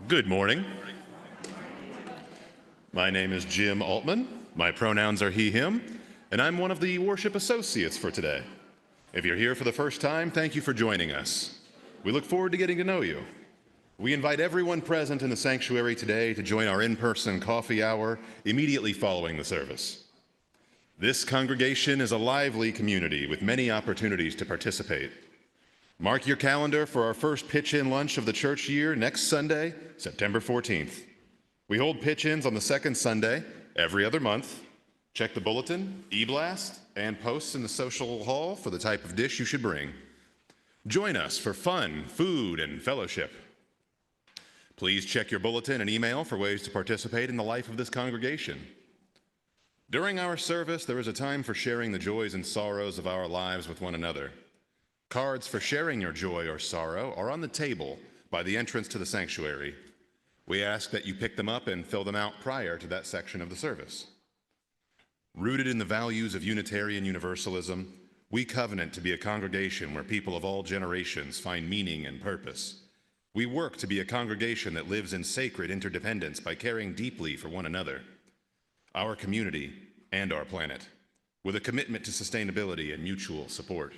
Good morning. My name is Jim Altman. My pronouns are he, him, and I'm one of the worship associates for today. If you're here for the first time, thank you for joining us. We look forward to getting to know you. We invite everyone present in the sanctuary today to join our in-person coffee hour immediately following the service. This congregation is a lively community with many opportunities to participate. Mark your calendar for our first pitch-in lunch of the church year next Sunday, September 14th. We hold pitch-ins on the second Sunday every other month. Check the bulletin, e-blast, and posts in the social hall for the type of dish you should bring. Join us for fun, food, and fellowship. Please check your bulletin and email for ways to participate in the life of this congregation. During our service, there is a time for sharing the joys and sorrows of our lives with one another. Cards for sharing your joy or sorrow are on the table by the entrance to the sanctuary. We ask that you pick them up and fill them out prior to that section of the service. Rooted in the values of Unitarian Universalism, we covenant to be a congregation where people of all generations find meaning and purpose. We work to be a congregation that lives in sacred interdependence by caring deeply for one another, our community, and our planet, with a commitment to sustainability and mutual support.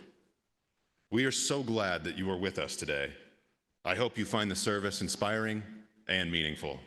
We are so glad that you are with us today. I hope you find the service inspiring and meaningful.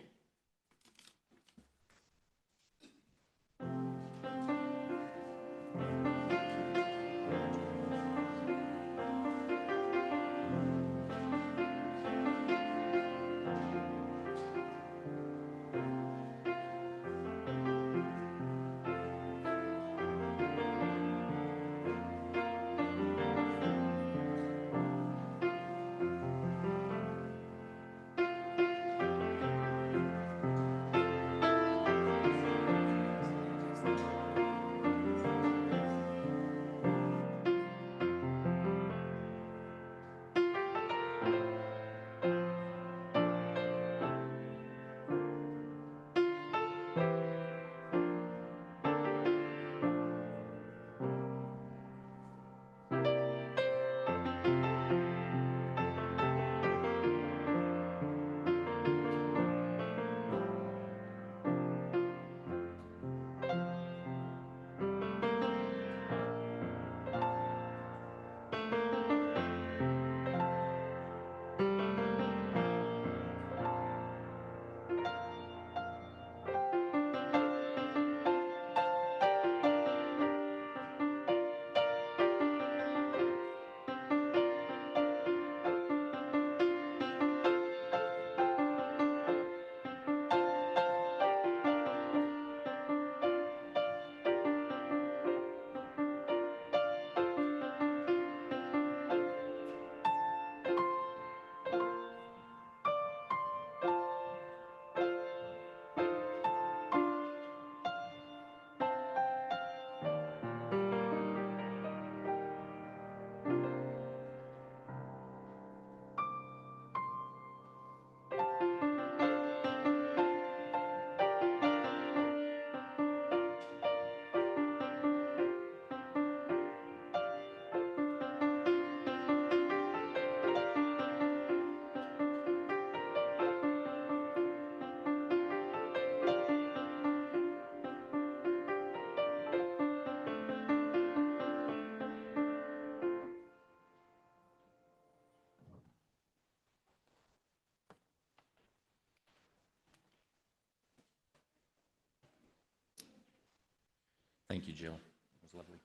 Thank you, Jill. It was lovely.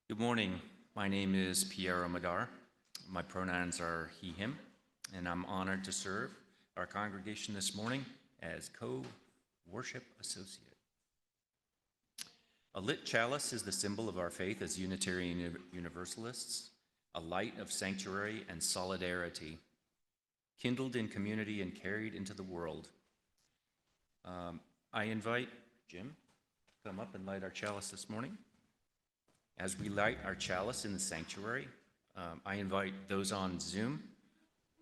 Good morning. My name is Piero Madar. My pronouns are he, him, and I'm honored to serve our congregation this morning as co-worship associate. A lit chalice is the symbol of our faith as Unitarian Universalists, a light of sanctuary and solidarity, kindled in community and carried into the world. I invite Jim to come up and light our chalice this morning. As we light our chalice in the sanctuary, I invite those on Zoom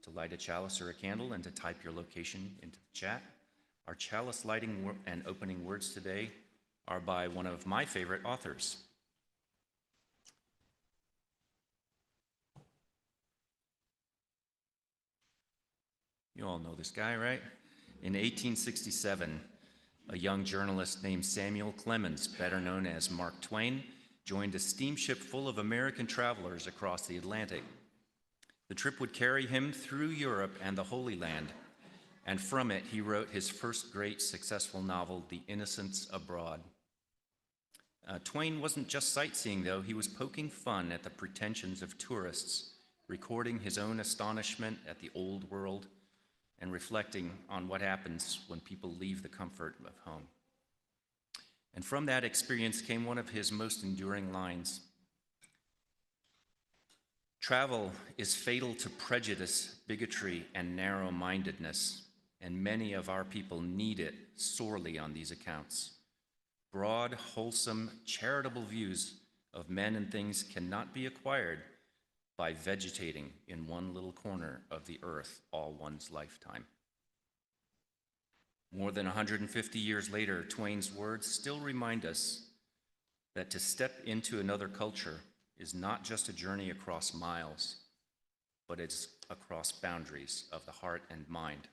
to light a chalice or a candle and to type your location into the chat. Our chalice lighting and opening words today are by one of my favorite authors. You all know this guy, right? In 1867, a young journalist named Samuel Clemens, better known as Mark Twain, joined a steamship full of American travelers across the Atlantic. The trip would carry him through Europe and the Holy Land, and from it he wrote his first great successful novel, The Innocents Abroad. Twain wasn't just sightseeing, though. He was poking fun at the pretensions of tourists, recording his own astonishment at the old world, and reflecting on what happens when people leave the comfort of home. And from that experience came one of his most enduring lines. Travel is fatal to prejudice, bigotry, and narrow-mindedness, and many of our people need it sorely on these accounts. Broad, wholesome, charitable views of men and things cannot be acquired by vegetating in one little corner of the earth all one's lifetime. More than 150 years later, Twain's words still remind us that to step into another culture is not just a journey across miles, but it's across boundaries of the heart and mind.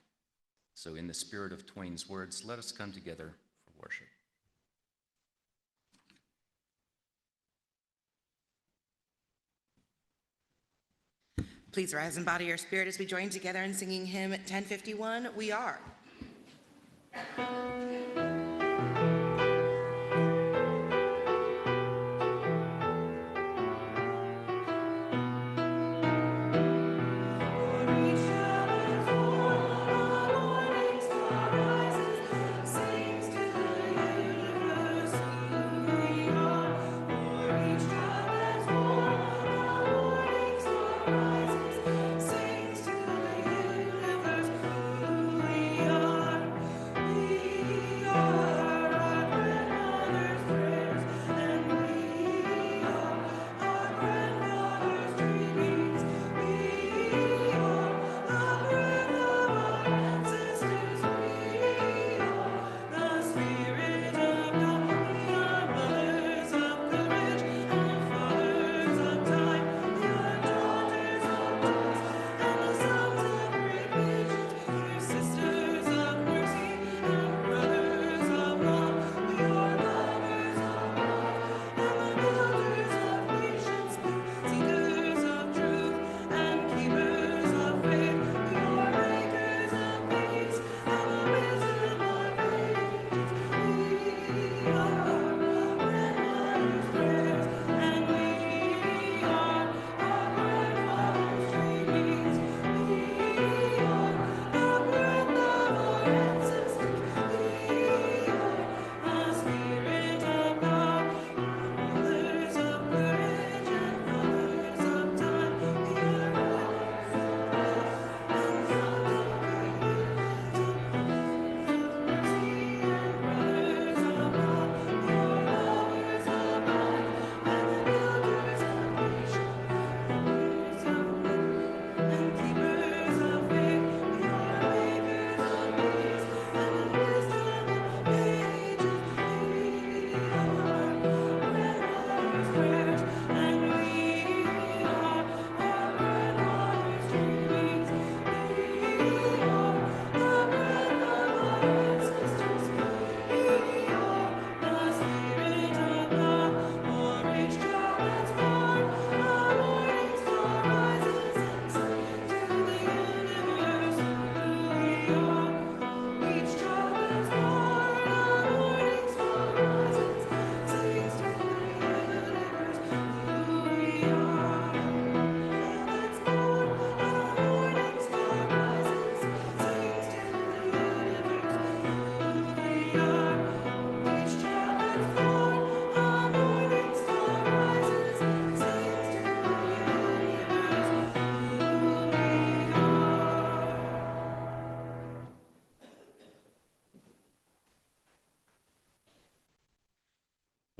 So in the spirit of Twain's words, let us come together for worship. Please rise and body your spirit as we join together in singing hymn 1051, We Are.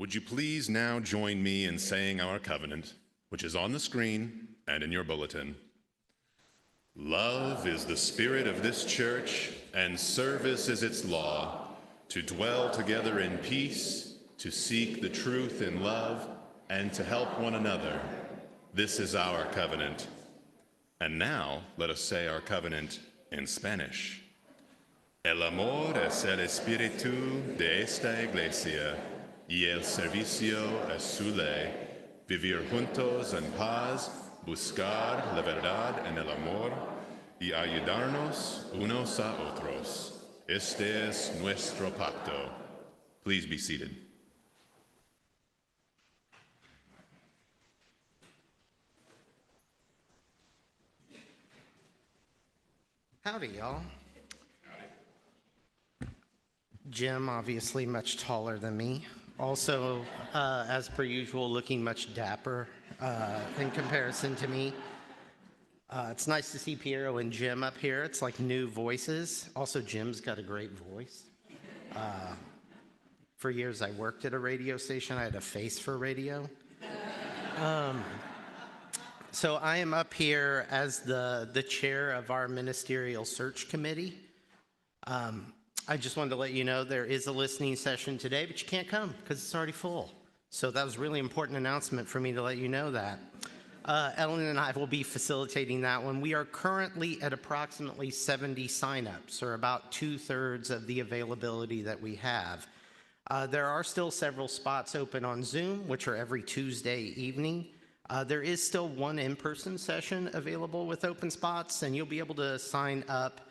Would you please now join me in saying our covenant, which is on the screen and in your bulletin. Love is the spirit of this church, and service is its law, to dwell together in peace, to seek the truth in love, and to help one another. This is our covenant. And now let us say our covenant In Spanish. El amor es el espíritu de esta iglesia y el servicio es su ley. Vivir juntos en paz, buscar la verdad en el amor y ayudarnos unos a otros. Este es nuestro pacto. Please be seated. Howdy, y'all. Jim, obviously much taller than me. Also, as per usual, looking much dapper in comparison to me. It's nice to see Piero and Jim up here. It's like new voices. Also, Jim's got a great voice. For years, I worked at a radio station. I had a face for radio. So I am up here as the chair of our ministerial search committee. I just wanted to let you know there is a listening session today, but you can't come because it's already full. So that was a really important announcement for me to let you know that. Ellen and I will be facilitating that one. We are currently at approximately 70 signups, or about 2/3 of the availability that we have. There are still several spots open on Zoom, which are every Tuesday evening. There is still one in-person session available with open spots, and you'll be able to sign up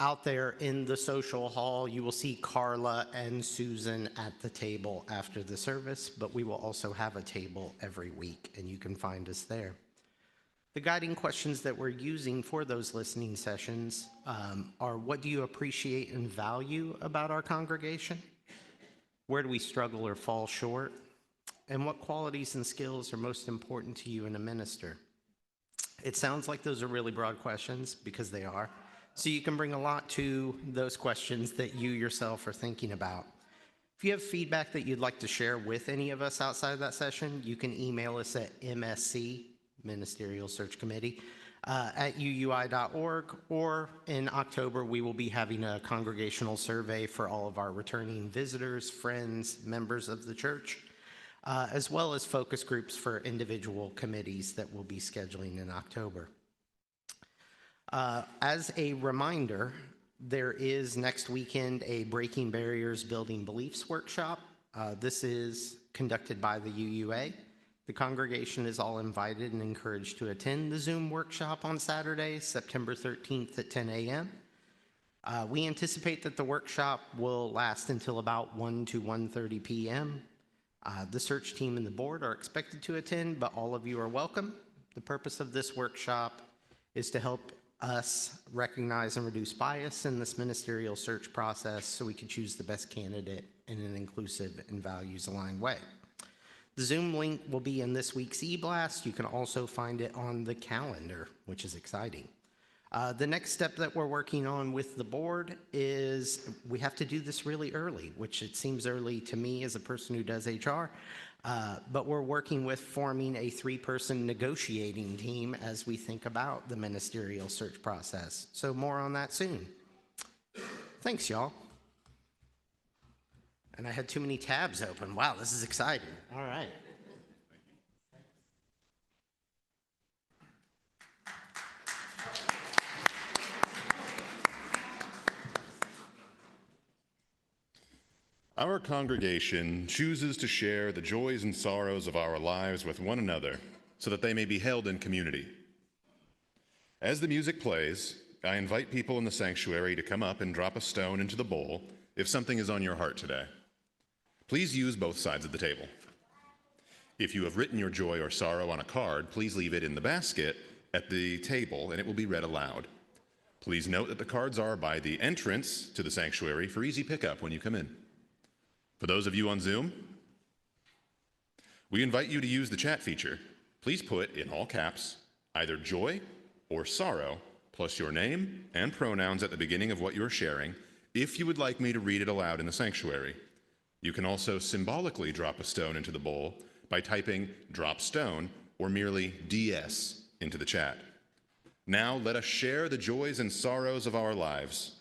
out there in the social hall. You will see Carla and Susan at the table after the service, but we will also have a table every week, and you can find us there. The guiding questions that we're using for those listening sessions are: what do you appreciate and value about our congregation? Where do we struggle or fall short? And what qualities and skills are most important to you in a minister? It sounds like those are really broad questions, because they are. So you can bring a lot to those questions that you yourself are thinking about. If you have feedback that you'd like to share with any of us outside of that session, you can email us at MSC, Ministerial Search Committee, at UUI.org, or in October, we will be having a congregational survey for all of our returning visitors, friends, members of the church, as well as focus groups for individual committees that we'll be scheduling in October. As a reminder, there is next weekend a Breaking Barriers Building Beliefs workshop. This is conducted by the UUA. The congregation is all invited and encouraged to attend the Zoom workshop on Saturday, September 13th at 10 a.m. We anticipate that the workshop will last until about 1 to 1:30 p.m. The search team and the board are expected to attend, but all of you are welcome. The purpose of this workshop is to help us recognize and reduce bias in this ministerial search process so we can choose the best candidate in an inclusive and values-aligned way. The Zoom link will be in this week's e-blast. You can also find it on the calendar, which is exciting. The next step that we're working on with the board is we have to do this really early, which it seems early to me as a person who does HR, but we're working with forming a 3-person negotiating team as we think about the ministerial search process. So more on that soon. Thanks, y'all. And I had too many tabs open. Wow, this is exciting. All right. Our congregation chooses to share the joys and sorrows of our lives with one another so that they may be held in community. As the music plays, I invite people in the sanctuary to come up and drop a stone into the bowl if something is on your heart today. Please use both sides of the table. If you have written your joy or sorrow on a card, please leave it in the basket at the table and it will be read aloud. Please note that the cards are by the entrance to the sanctuary for easy pickup when you come in. For those of you on Zoom, we invite you to use the chat feature. Please put in all caps either joy or sorrow plus your name and pronouns at the beginning of what you're sharing if you would like me to read it aloud in the sanctuary. You can also symbolically drop a stone into the bowl by typing drop stone or merely DS into the chat. Now let us share the joys and sorrows of our lives.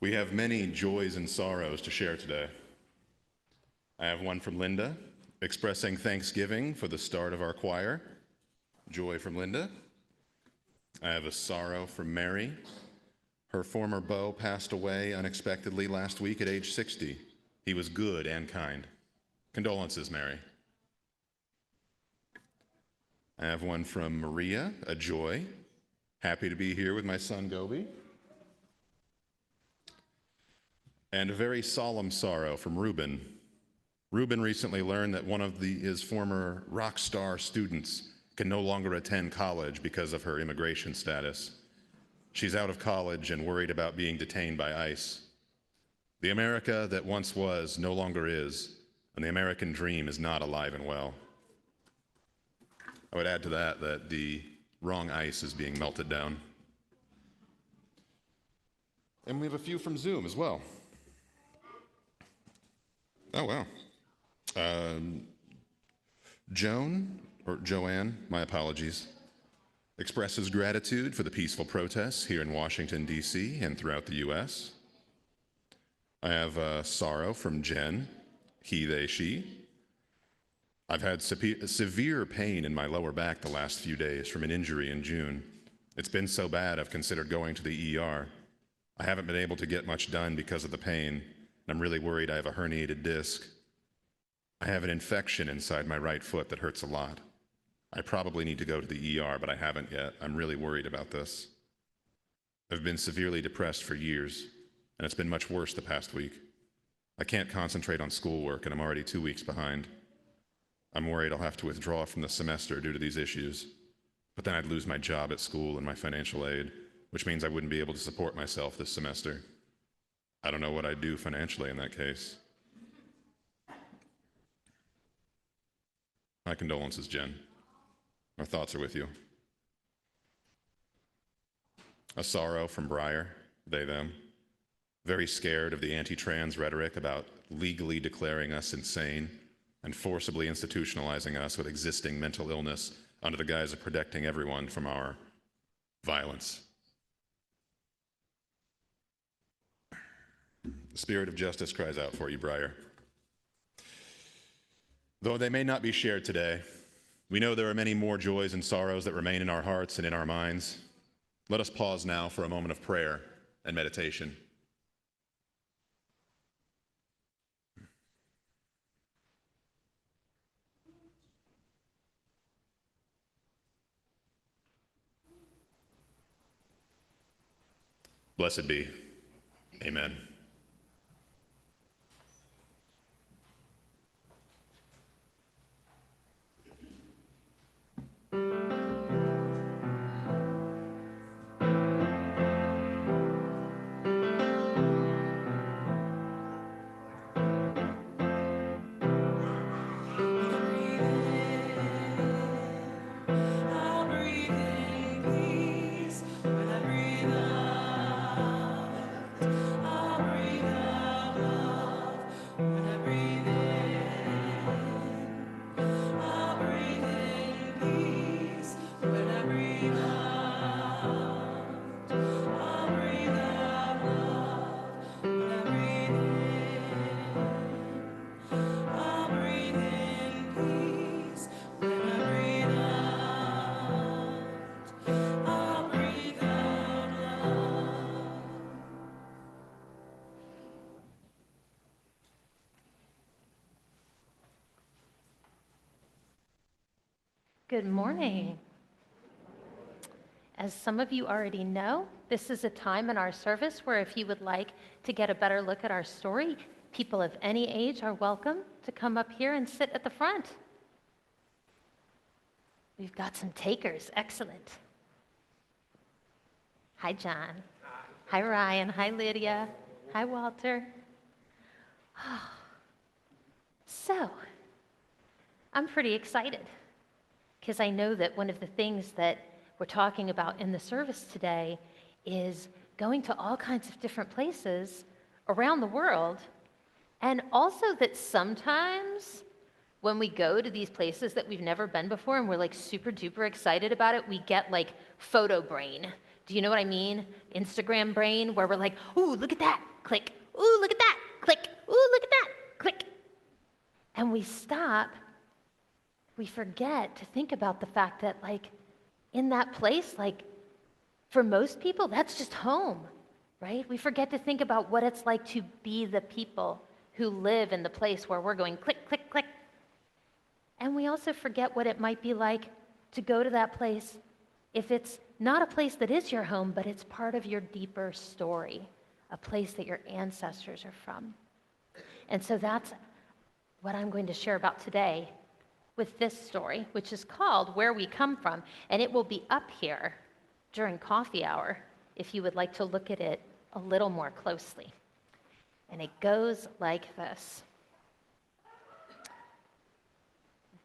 We have many joys and sorrows to share today. I have one from Linda, expressing thanksgiving for the start of our choir. Joy from Linda. I have a sorrow from Mary. Her former beau passed away unexpectedly last week at age 60. He was good and kind. Condolences, Mary. I have one from Maria, a joy. Happy to be here with my son, Gobi. And a very solemn sorrow from Reuben. Reuben recently learned that one of his former rock star students can no longer attend college because of her immigration status. She's out of college and worried about being detained by ICE. The America that once was no longer is, and the American dream is not alive and well. I would add to that the wrong ice is being melted down. And we have a few from Zoom as well. Oh, wow. Joanne, my apologies, expresses gratitude for the peaceful protests here in Washington, D.C. and throughout the U.S. I have sorrow from Jen, he, they, she. I've had severe pain in my lower back the last few days from an injury in June. It's been so bad I've considered going to the ER. I haven't been able to get much done because of the pain, and I'm really worried I have a herniated disc. I have an infection inside my right foot that hurts a lot. I probably need to go to the ER, but I haven't yet. I'm really worried about this. I've been severely depressed for years, and it's been much worse the past week. I can't concentrate on schoolwork, and I'm already 2 weeks behind. I'm worried I'll have to withdraw from the semester due to these issues, but then I'd lose my job at school and my financial aid, which means I wouldn't be able to support myself this semester. I don't know what I'd do financially in that case. My condolences, Jen. Our thoughts are with you. A sorrow from Breyer, they, them. Very scared of the anti-trans rhetoric about legally declaring us insane and forcibly institutionalizing us with existing mental illness under the guise of protecting everyone from our violence. The spirit of justice cries out for you, Breyer. Though they may not be shared today, we know there are many more joys and sorrows that remain in our hearts and in our minds. Let us pause now for a moment of prayer and meditation. Blessed be. Amen. Good morning. As some of you already know, this is a time in our service where if you would like to get a better look at our story, people of any age are welcome to come up here and sit at the front. We've got some takers. Excellent. Hi, John. Hi, Ryan. Hi, Lydia. Hi, Walter. So, I'm pretty excited because I know that one of the things that we're talking about in the service today is going to all kinds of different places around the world, and also that sometimes when we go to these places that we've never been before and we're like super duper excited about it, we get like photo brain. Do you know what I mean? Instagram brain, where we're like, ooh, look at that. click. Ooh, look at that, click. Ooh, look at that, click. And we stop, we forget to think about the fact that, like, in that place, like, for most people, that's just home, right? We forget to think about what it's like to be the people who live in the place where we're going click, click, click. And we also forget what it might be like to go to that place if it's not a place that is your home, but it's part of your deeper story, a place that your ancestors are from. And so that's what I'm going to share about today with this story, which is called Where We Come From, and it will be up here during coffee hour if you would like to look at it a little more closely. And it goes like this.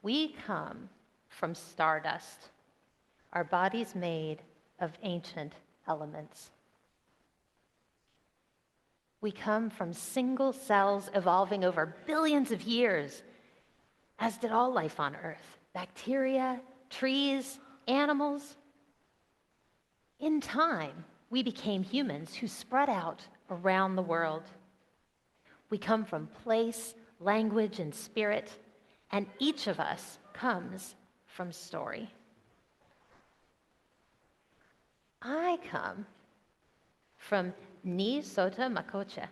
We come from stardust, our bodies made of ancient elements. We come from single cells evolving over billions of years, as did all life on Earth, bacteria, trees, animals. In time, we became humans who spread out around the world. We come from place, language, and spirit, and each of us comes from story. I come from Ni Sota Makocha,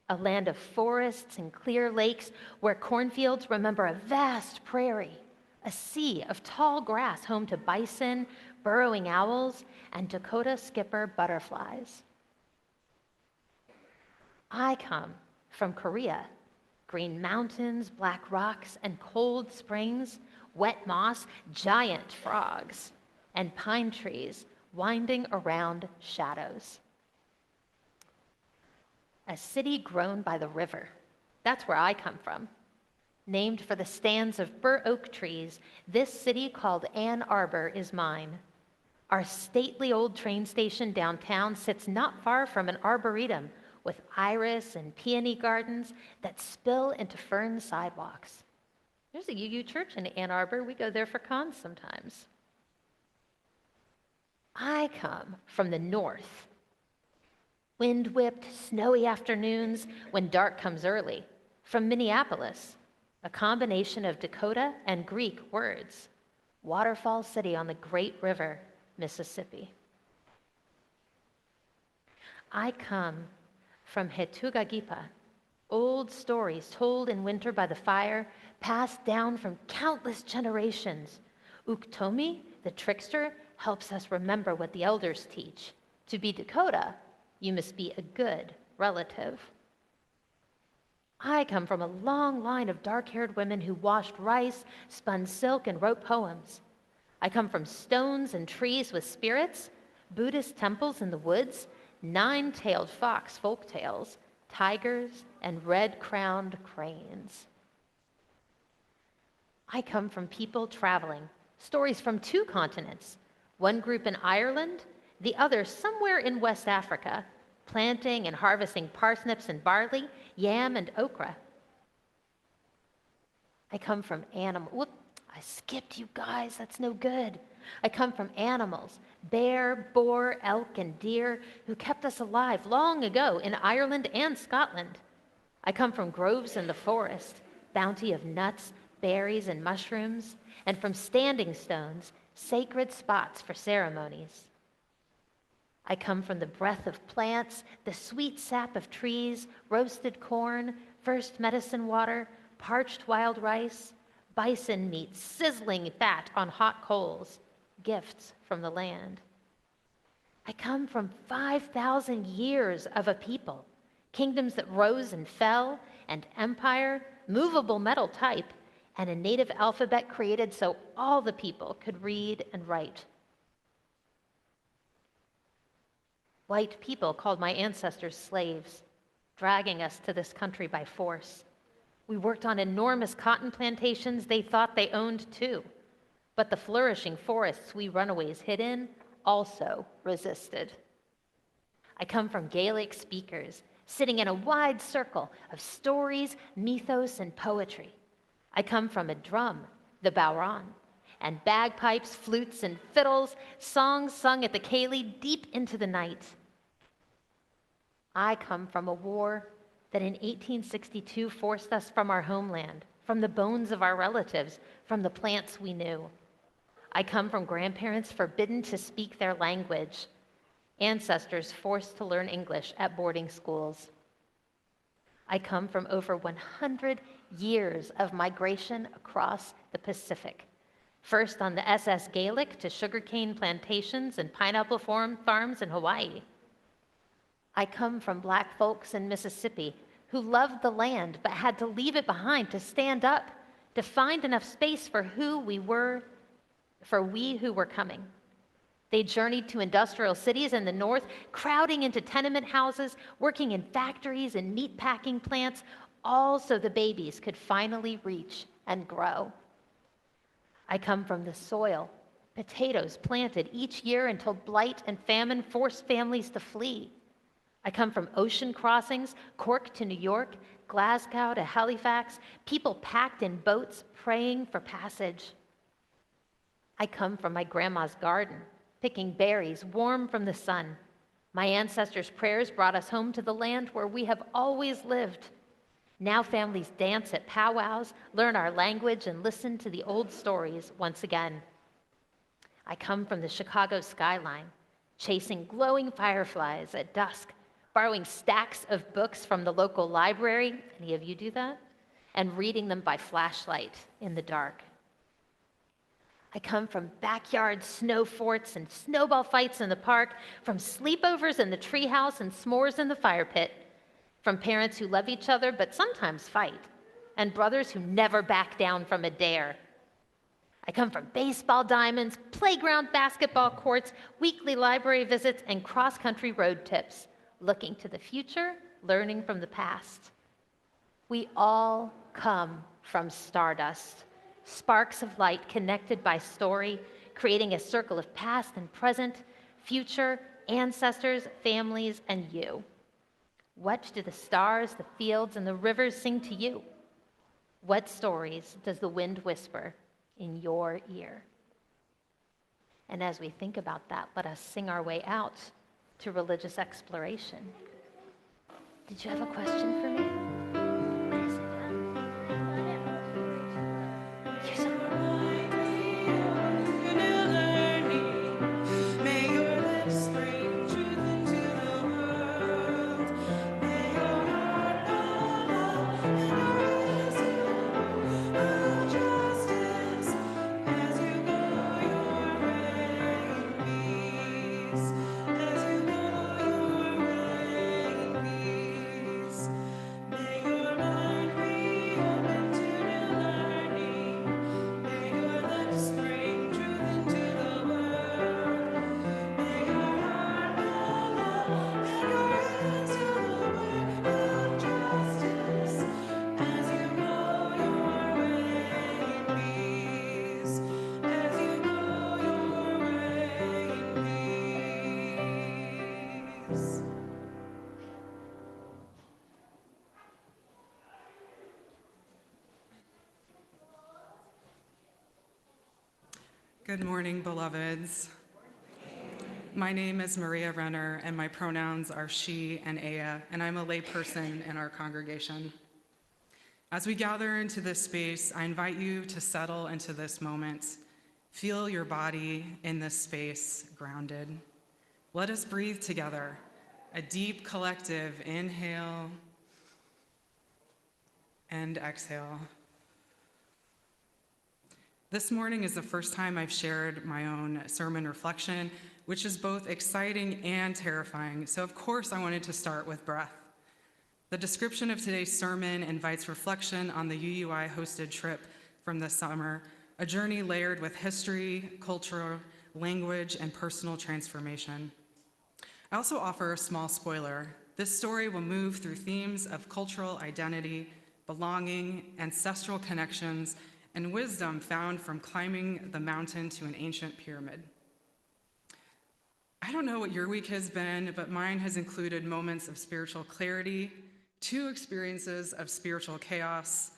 a land of forests and clear lakes where cornfields remember a vast prairie, a sea of tall grass home to bison, burrowing owls, and Dakota skipper butterflies. I come from Korea, green mountains, black rocks, and cold springs, wet moss, giant frogs, and pine trees winding around shadows. A city grown by the river. That's where I come from. Named for the stands of bur oak trees, this city called Ann Arbor is mine. Our stately old train station downtown sits not far from an arboretum with iris and peony gardens that spill into fern sidewalks. There's a UU church in Ann Arbor. We go there for cons sometimes. I come from the north. Wind-whipped, snowy afternoons when dark comes early. From Minneapolis, a combination of Dakota and Greek words. Waterfall city on the great river, Mississippi. I come from Hetugagipa, old stories told in winter by the fire, passed down from countless generations. Uktomi, the trickster, helps us remember what the elders teach. To be Dakota, you must be a good relative. I come from a long line of dark-haired women who washed rice, spun silk, and wrote poems. I come from stones and trees with spirits, Buddhist temples in the woods, nine-tailed fox folk tales, tigers, and red-crowned cranes. I come from people traveling, stories from two continents, one group in Ireland, the other somewhere in West Africa, planting and harvesting parsnips and barley, yam and okra. I come from animals. I skipped you guys, that's no good. I come from animals, bear, boar, elk, and deer, who kept us alive long ago in Ireland and Scotland. I come from groves in the forest, bounty of nuts, berries, and mushrooms, and from standing stones, sacred spots for ceremonies. I come from the breath of plants, the sweet sap of trees, roasted corn, first medicine water, parched wild rice, bison meat, sizzling fat on hot coals, gifts from the land. I come from 5,000 years of a people, kingdoms that rose and fell, and empire, movable metal type, and a native alphabet created so all the people could read and write. White people called my ancestors slaves, dragging us to this country by force. We worked on enormous cotton plantations they thought they owned too. But the flourishing forests we runaways hid in also resisted. I come from Gaelic speakers, sitting in a wide circle of stories, mythos, and poetry. I come from a drum, the bowron, and bagpipes, flutes, and fiddles, songs sung at the ceilidh deep into the night. I come from a war that in 1862 forced us from our homeland, from the bones of our relatives, from the plants we knew. I come from grandparents forbidden to speak their language, ancestors forced to learn English at boarding schools. I come from over 100 years of migration across the Pacific, first on the SS Gaelic to sugarcane plantations and pineapple farms in Hawaii. I come from Black folks in Mississippi who loved the land but had to leave it behind to stand up, to find enough space for we who were coming. They journeyed to industrial cities in the north, crowding into tenement houses, working in factories and meat packing plants, all so the babies could finally reach and grow. I come from the soil, potatoes planted each year until blight and famine forced families to flee. I come from ocean crossings, Cork to New York, Glasgow to Halifax, people packed in boats praying for passage. I come from my grandma's garden, picking berries warm from the sun. My ancestors' prayers brought us home to the land where we have always lived. Now families dance at powwows, learn our language, and listen to the old stories once again. I come from the Chicago skyline, chasing glowing fireflies at dusk, borrowing stacks of books from the local library, any of you do that? And reading them by flashlight in the dark. I come from backyard snow forts and snowball fights in the park, from sleepovers in the treehouse and s'mores in the fire pit, from parents who love each other but sometimes fight, and brothers who never back down from a dare. I come from baseball diamonds, playground basketball courts, weekly library visits, and cross-country road trips, looking to the future, learning from the past. We all come from stardust, sparks of light connected by story, creating a circle of past and present, future, ancestors, families, and you. What do the stars, the fields, and the rivers sing to you? What stories does the wind whisper in your ear? And as we think about that, let us sing our way out to religious exploration. Did you have a question for me? What is it? You're so- Good morning, beloveds. My name is Maria Renner, and my pronouns are she and Aya, and I'm a layperson in our congregation. As we gather into this space, I invite you to settle into this moment. Feel your body in this space grounded. Let us breathe together. A deep collective inhale and exhale. This morning is the first time I've shared my own sermon reflection, which is both exciting and terrifying. So of course I wanted to start with breath. The description of today's sermon invites reflection on the UUI hosted trip from this summer, a journey layered with history, culture, language, and personal transformation. I also offer a small spoiler. This story will move through themes of cultural identity, belonging, ancestral connections, and wisdom found from climbing the mountain to an ancient pyramid. I don't know what your week has been, but mine has included moments of spiritual clarity, 2 experiences of spiritual chaos,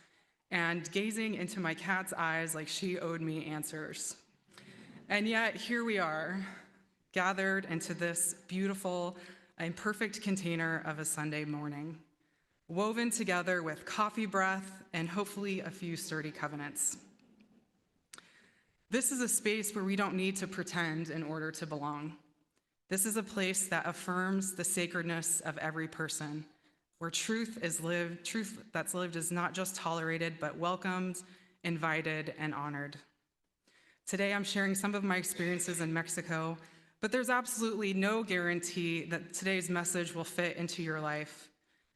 and gazing into my cat's eyes like she owed me answers. And yet, here we are, gathered into this beautiful a perfect container of a Sunday morning, woven together with coffee breath and hopefully a few sturdy covenants. This is a space where we don't need to pretend in order to belong. This is a place that affirms the sacredness of every person, where truth that's lived is not just tolerated, but welcomed, invited, and honored. Today, I'm sharing some of my experiences in Mexico, but there's absolutely no guarantee that today's message will fit into your life.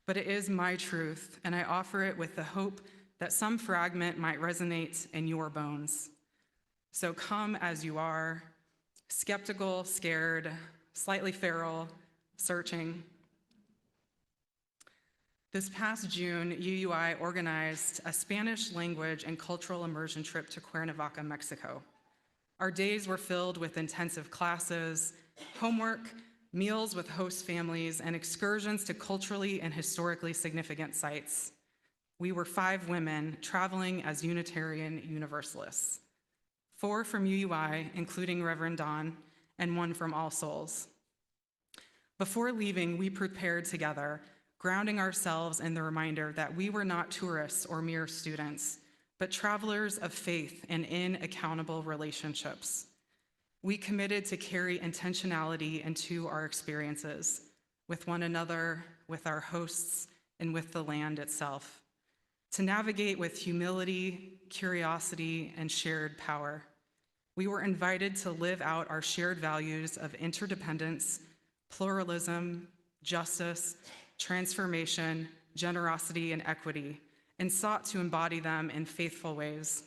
But it is my truth, and I offer it with the hope that some fragment might resonate in your bones. So come as you are, skeptical, scared, slightly feral, searching. This past June, UUI organized a Spanish language and cultural immersion trip to Cuernavaca, Mexico. Our days were filled with intensive classes, homework, meals with host families, and excursions to culturally and historically significant sites. We were 5 women traveling as Unitarian Universalists, 4 from UUI, including Reverend Dawn, and 1 from All Souls. Before leaving, we prepared together, grounding ourselves in the reminder that we were not tourists or mere students, but travelers of faith and in accountable relationships. We committed to carry intentionality into our experiences with one another, with our hosts, and with the land itself, to navigate with humility, curiosity, and shared power. We were invited to live out our shared values of interdependence, pluralism, justice, transformation, generosity, and equity, and sought to embody them in faithful ways.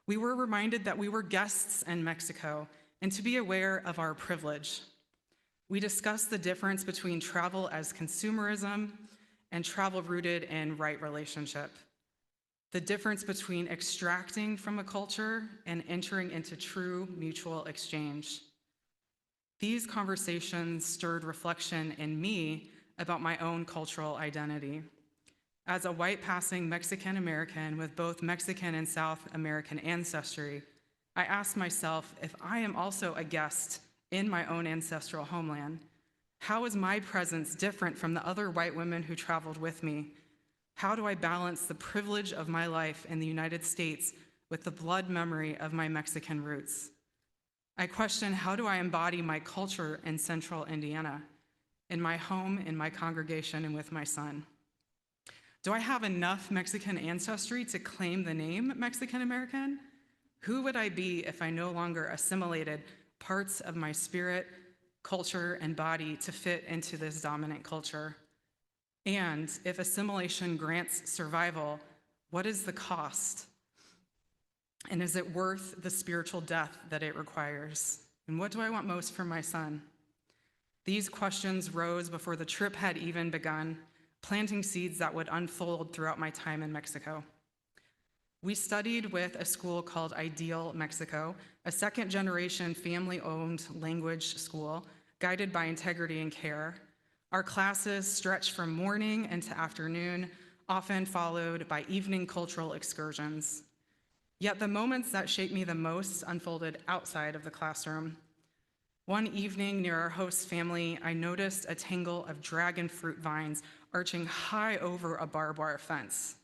We were reminded that we were guests in Mexico and to be aware of our privilege. We discussed the difference between travel as consumerism and travel rooted in right relationship, the difference between extracting from a culture and entering into true mutual exchange. These conversations stirred reflection in me about my own cultural identity. As a white-passing Mexican American with both Mexican and South American ancestry, I asked myself if I am also a guest in my own ancestral homeland. How is my presence different from the other white women who traveled with me? How do I balance the privilege of my life in the United States with the blood memory of my Mexican roots? I question, how do I embody my culture in central Indiana, in my home, in my congregation, and with my son? Do I have enough Mexican ancestry to claim the name Mexican American? Who would I be if I no longer assimilated parts of my spirit, culture, and body to fit into this dominant culture? And if assimilation grants survival, what is the cost? And is it worth the spiritual death that it requires? And what do I want most for my son? These questions rose before the trip had even begun, planting seeds that would unfold throughout my time in Mexico. We studied with a school called Ideal Mexico, a second-generation family-owned language school guided by integrity and care. Our classes stretched from morning into afternoon, often followed by evening cultural excursions. Yet the moments that shaped me the most unfolded outside of the classroom. One evening near our host family, I noticed a tangle of dragon fruit vines arching high over a barbed wire fence.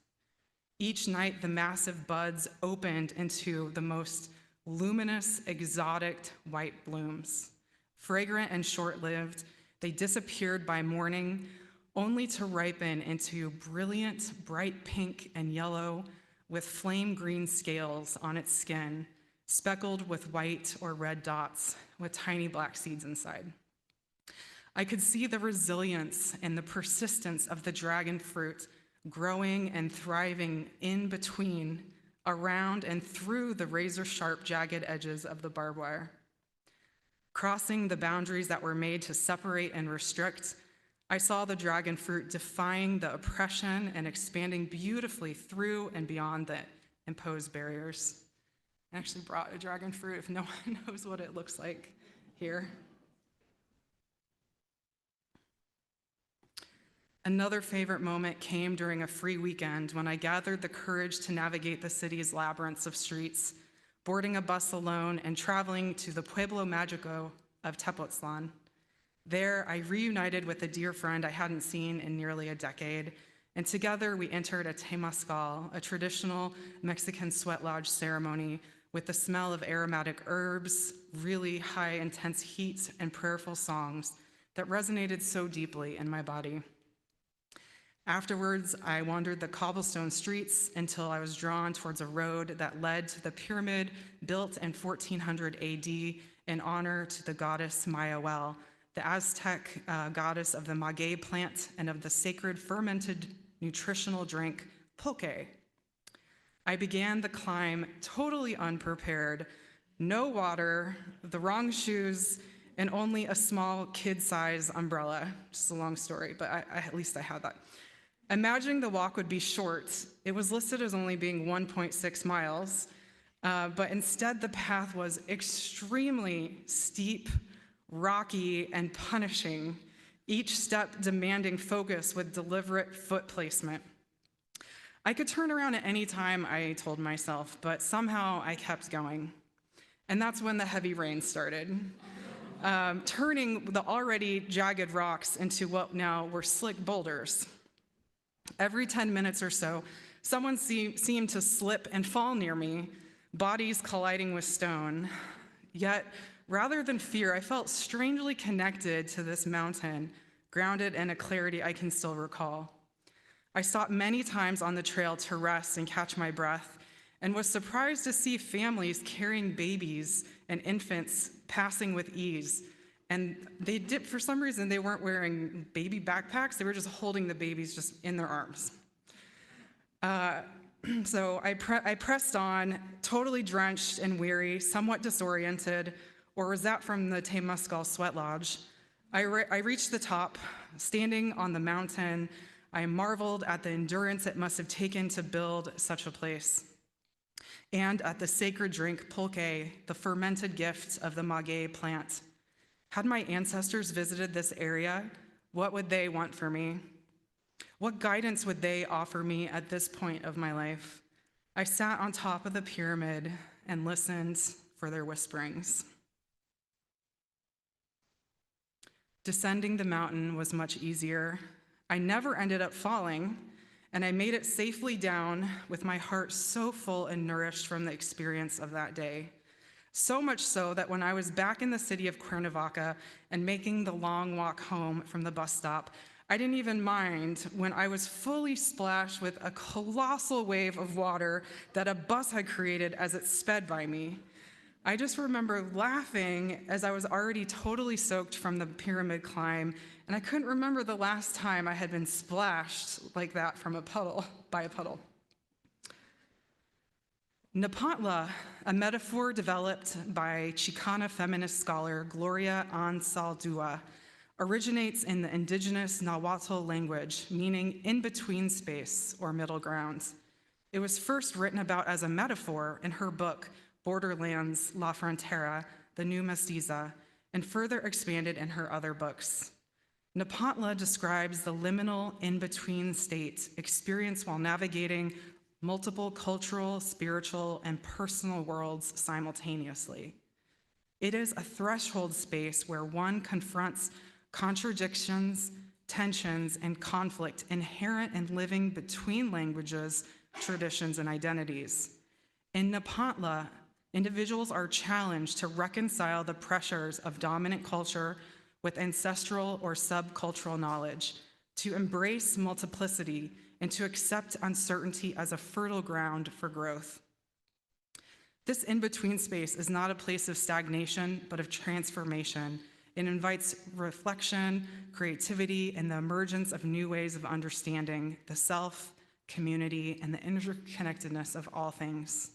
Each night, the massive buds opened into the most luminous, exotic white blooms. Fragrant and short-lived, they disappeared by morning, only to ripen into brilliant, bright pink and yellow with flame green scales on its skin, speckled with white or red dots with tiny black seeds inside. I could see the resilience and the persistence of the dragon fruit growing and thriving in between, around, and through the razor-sharp, jagged edges of the barbed wire. Crossing the boundaries that were made to separate and restrict, I saw the dragon fruit defying the oppression and expanding beautifully through and beyond the imposed barriers. I actually brought a dragon fruit if no one knows what it looks like here. Another favorite moment came during a free weekend when I gathered the courage to navigate the city's labyrinths of streets, boarding a bus alone and traveling to the Pueblo Mágico of Tepoztlán. There, I reunited with a dear friend I hadn't seen in nearly a decade, and together we entered a temazcal, a traditional Mexican sweat lodge ceremony with the smell of aromatic herbs, really high, intense heat, and prayerful songs that resonated so deeply in my body. Afterwards, I wandered the cobblestone streets until I was drawn towards a road that led to the pyramid built in 1400 AD in honor to the goddess Mayahuel, the Aztec goddess of the maguey plant and of the sacred fermented nutritional drink pulque. I began the climb totally unprepared, no water, the wrong shoes, and only a small kid-size umbrella. Just a long story, but at least I had that. Imagining the walk would be short, it was listed as only being 1.6 miles, but instead the path was extremely steep, rocky, and punishing, each step demanding focus with deliberate foot placement. I could turn around at any time, I told myself, but somehow I kept going. And that's when the heavy rain started, turning the already jagged rocks into what now were slick boulders. Every 10 minutes or so, someone seemed to slip and fall near me, bodies colliding with stone. Yet, rather than fear, I felt strangely connected to this mountain, grounded in a clarity I can still recall. I stopped many times on the trail to rest and catch my breath, and was surprised to see families carrying babies and infants passing with ease. And for some reason, they weren't wearing baby backpacks, they were just holding the babies just in their arms. So I pressed on, totally drenched and weary, somewhat disoriented, or was that from the temazcal sweat lodge? I reached the top. Standing on the mountain, I marveled at the endurance it must have taken to build such a place, and at the sacred drink pulque, the fermented gift of the maguey plant. Had my ancestors visited this area, what would they want for me? What guidance would they offer me at this point of my life? I sat on top of the pyramid and listened for their whisperings. Descending the mountain was much easier. I never ended up falling, and I made it safely down with my heart so full and nourished from the experience of that day. So much so that when I was back in the city of Cuernavaca and making the long walk home from the bus stop, I didn't even mind when I was fully splashed with a colossal wave of water that a bus had created as it sped by me. I just remember laughing as I was already totally soaked from the pyramid climb, and I couldn't remember the last time I had been splashed like that from by a puddle. Nepantla, a metaphor developed by Chicana feminist scholar Gloria Ansaldúa, originates in the indigenous Nahuatl language, meaning in-between space or middle ground. It was first written about as a metaphor in her book, Borderlands, La Frontera, The New Mestiza, and further expanded in her other books. Nepantla describes the liminal in-between state experienced while navigating multiple cultural, spiritual, and personal worlds simultaneously. It is a threshold space where one confronts contradictions, tensions, and conflict inherent in living between languages, traditions, and identities. In Nepantla, individuals are challenged to reconcile the pressures of dominant culture with ancestral or subcultural knowledge, to embrace multiplicity, and to accept uncertainty as a fertile ground for growth. This in-between space is not a place of stagnation, but of transformation. It invites reflection, creativity, and the emergence of new ways of understanding the self, community, and the interconnectedness of all things.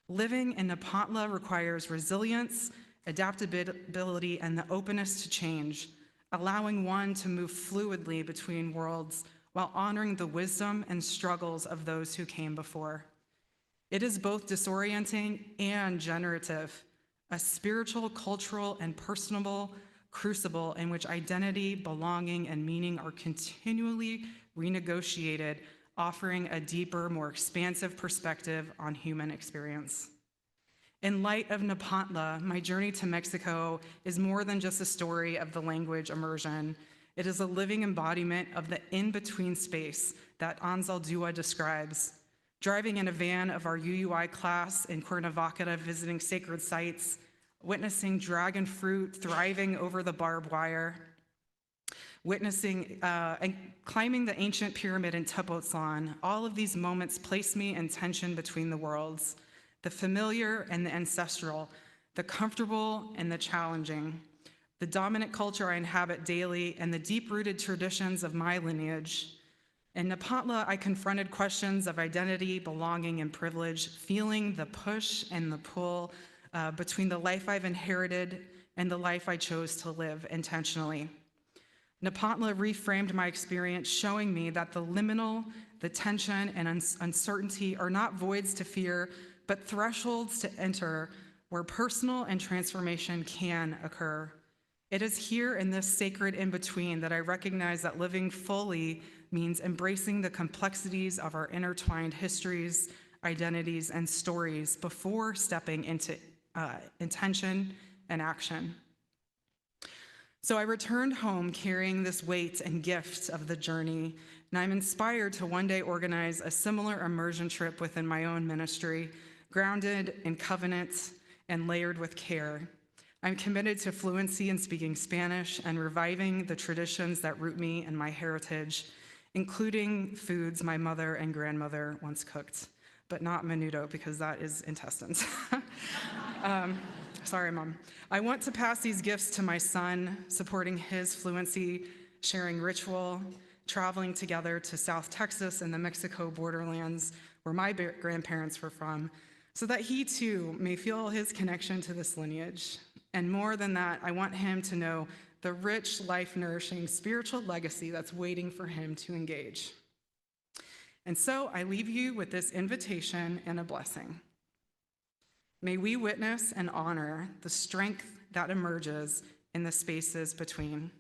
Living in Nepantla requires resilience, adaptability, and the openness to change, allowing one to move fluidly between worlds while honoring the wisdom and struggles of those who came before. It is both disorienting and generative, a spiritual, cultural, and personable crucible in which identity, belonging, and meaning are continually renegotiated, offering a deeper, more expansive perspective on human experience. In light of Nepantla, my journey to Mexico is more than just a story of the language immersion. It is a living embodiment of the in-between space that Anzaldúa describes. Driving in a van of our UUI class in Cuernavaca, visiting sacred sites, witnessing dragon fruit thriving over the barbed wire, witnessing and climbing the ancient pyramid in Tepoztlan, all of these moments place me in tension between the worlds, the familiar and the ancestral, the comfortable and the challenging, the dominant culture I inhabit daily and the deep-rooted traditions of my lineage. In Nepantla, I confronted questions of identity, belonging, and privilege, feeling the push and the pull between the life I've inherited and the life I chose to live intentionally. Nepantla reframed my experience, showing me that the liminal, the tension, and uncertainty are not voids to fear, but thresholds to enter where personal and transformation can occur. It is here in this sacred in-between that I recognize that living fully means embracing the complexities of our intertwined histories, identities, and stories before stepping into intention and action. So I returned home carrying this weight and gift of the journey, and I'm inspired to one day organize a similar immersion trip within my own ministry, grounded in covenant and layered with care. I'm committed to fluency in speaking Spanish and reviving the traditions that root me in my heritage, including foods my mother and grandmother once cooked, but not menudo because that is intestines. Sorry, Mom. I want to pass these gifts to my son, supporting his fluency, sharing ritual, traveling together to South Texas and the Mexico borderlands where my grandparents were from, so that he too may feel his connection to this lineage. And more than that, I want him to know the rich, life-nourishing spiritual legacy that's waiting for him to engage. And so I leave you with this invitation and a blessing. May we witness and honor the strength that emerges in the spaces between,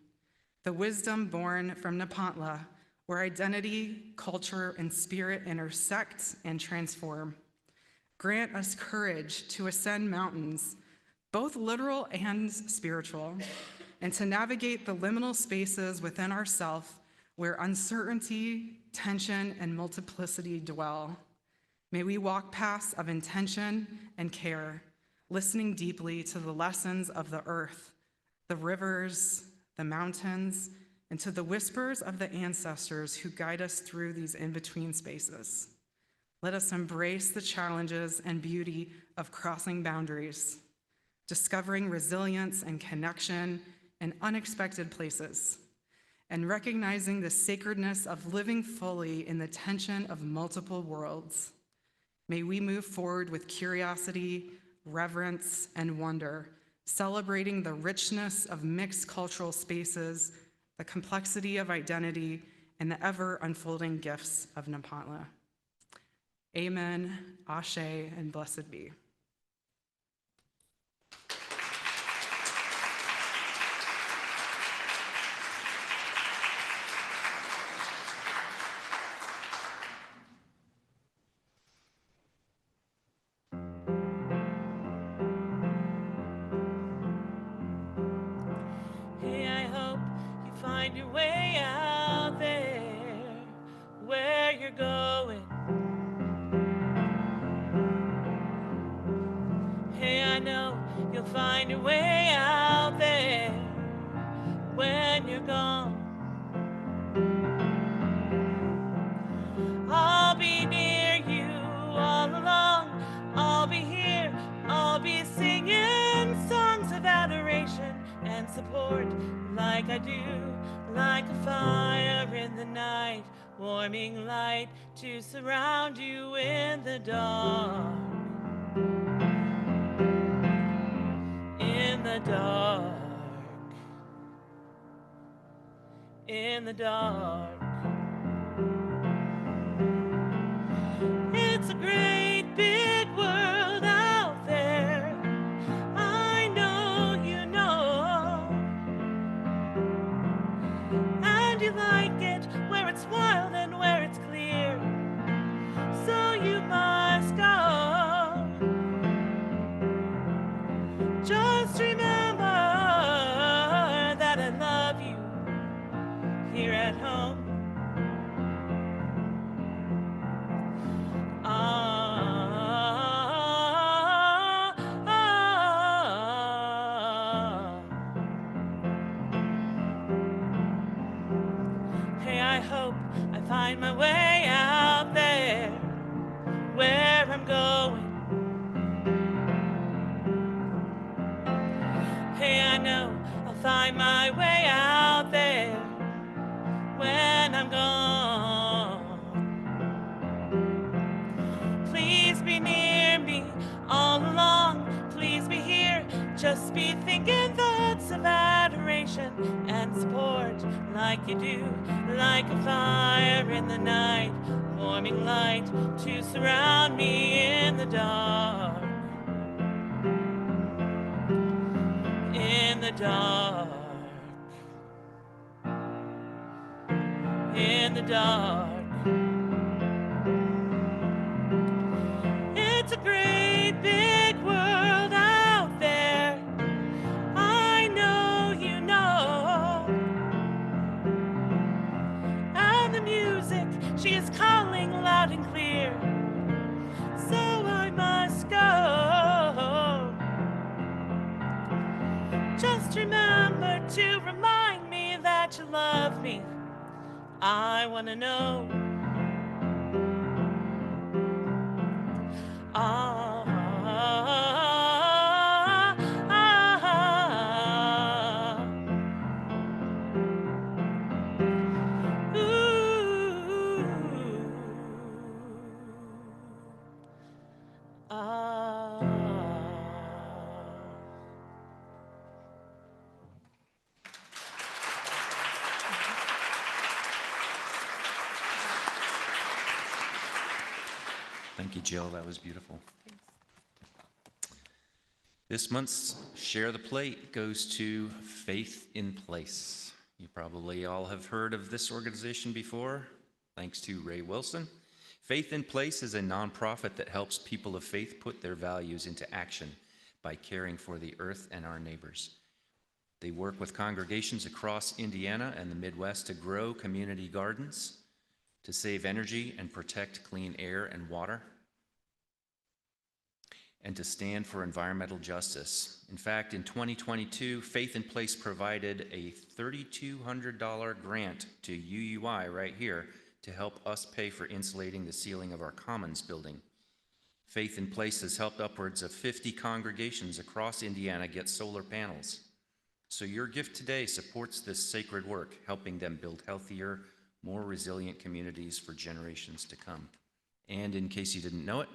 the wisdom born from Nepantla, where identity, culture, and spirit intersect and transform. Grant us courage to ascend mountains, both literal and spiritual, and to navigate the liminal spaces within ourself where uncertainty, tension, and multiplicity dwell. May we walk paths of intention and care, listening deeply to the lessons of the earth, the rivers, the mountains, and to the whispers of the ancestors who guide us through these in-between spaces. Let us embrace the challenges and beauty of crossing boundaries, discovering resilience and connection in unexpected places, and recognizing the sacredness of living fully in the tension of multiple worlds. May we move forward with curiosity, reverence, and wonder, celebrating the richness of mixed cultural spaces, the complexity of identity, and the ever-unfolding gifts of Nepantla. Amen, Ashe, and blessed be. Hey, I hope you find your way out there where you're going. Hey, I know you'll find your way out there when you're gone. I'll be near you all along. I'll be here. I'll be singing songs of adoration and support like I do, like a fire in the night, warming light to surround you in the dark. In the dark. In the dark. It's a great big world out there. I know you know. And you like it where it's wild and where it's clear. So you must go. find my way out there when I'm gone. Please be near me all along. Please be here. Just be thinking thoughts of adoration and support like you do, like a fire in the night, warming light to surround me in the dark. In the dark. In the dark. It's a great big world out there. I know you know. And the music, she is calling loud and clear. So I must go. Just remember to remind me that you love me. I want to know. Ah, ah, ah, ooh, ah. Thank you, Jill. That was beautiful. This month's Share the Plate goes to Faith in Place. You probably all have heard of this organization before, thanks to Ray Wilson. Faith in Place is a nonprofit that helps people of faith put their values into action by caring for the earth and our neighbors. They work with congregations across Indiana and the Midwest to grow community gardens, to save energy and protect clean air and water, and to stand for environmental justice. In fact, in 2022, Faith in Place provided a $3,200 grant to UUI right here to help us pay for insulating the ceiling of our Commons building. Faith in Place has helped upwards of 50 congregations across Indiana get solar panels. So your gift today supports this sacred work, helping them build healthier, more resilient communities for generations to come. And in case you didn't know it,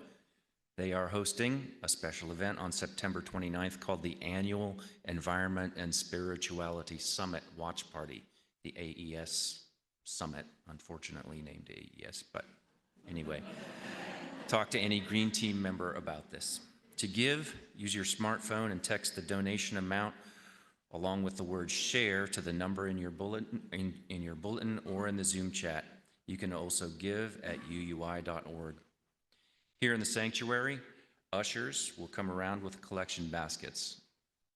they are hosting a special event on September 29th called the Annual Environment and Spirituality Summit Watch Party, the AES Summit, unfortunately named AES, but anyway. Talk to any Green Team member about this. To give, use your smartphone and text the donation amount along with the word share to the number in your bulletin or in the Zoom chat. You can also give at uui.org. Here in the sanctuary, ushers will come around with collection baskets.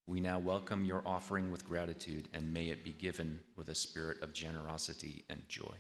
We now welcome your offering with gratitude, and may it be given with a spirit of generosity and joy.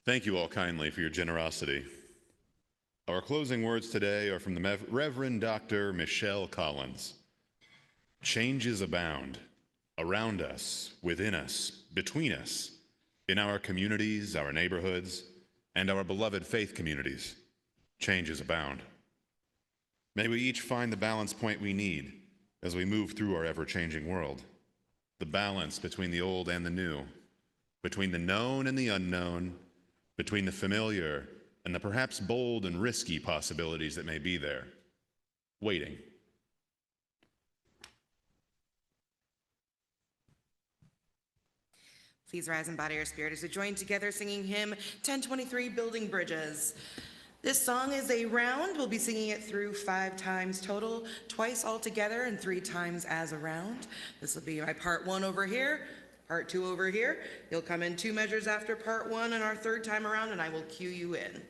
Thank you all kindly for your generosity. Our closing words today are from the Reverend Dr. Michelle Collins. Changes abound around us, within us, between us, in our communities, our neighborhoods, and our beloved faith communities. Changes abound. May we each find the balance point we need as we move through our ever-changing world. The balance between the old and the new, between the known and the unknown, between the familiar and the perhaps bold and risky possibilities that may be there, waiting. Please rise and body your spirit as we join together singing hymn 1023, Building Bridges. This song is a round. We'll be singing it through 5 times total, twice all together and 3 times as a round. This will be my part 1 over here, part 2 over here. You'll come in 2 measures after part 1 and our 3rd time around, and I will cue you in.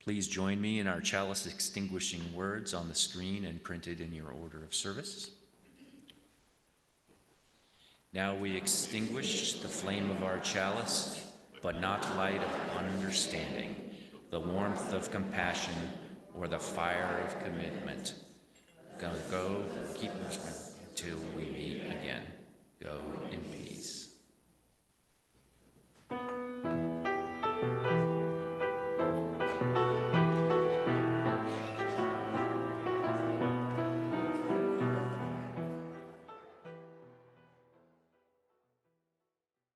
Please join me in our chalice extinguishing words on the screen and printed in your order of service. Now we extinguish the flame of our chalice, but not light of understanding, the warmth of compassion, or the fire of commitment. Go, keep until we meet again. Go in peace.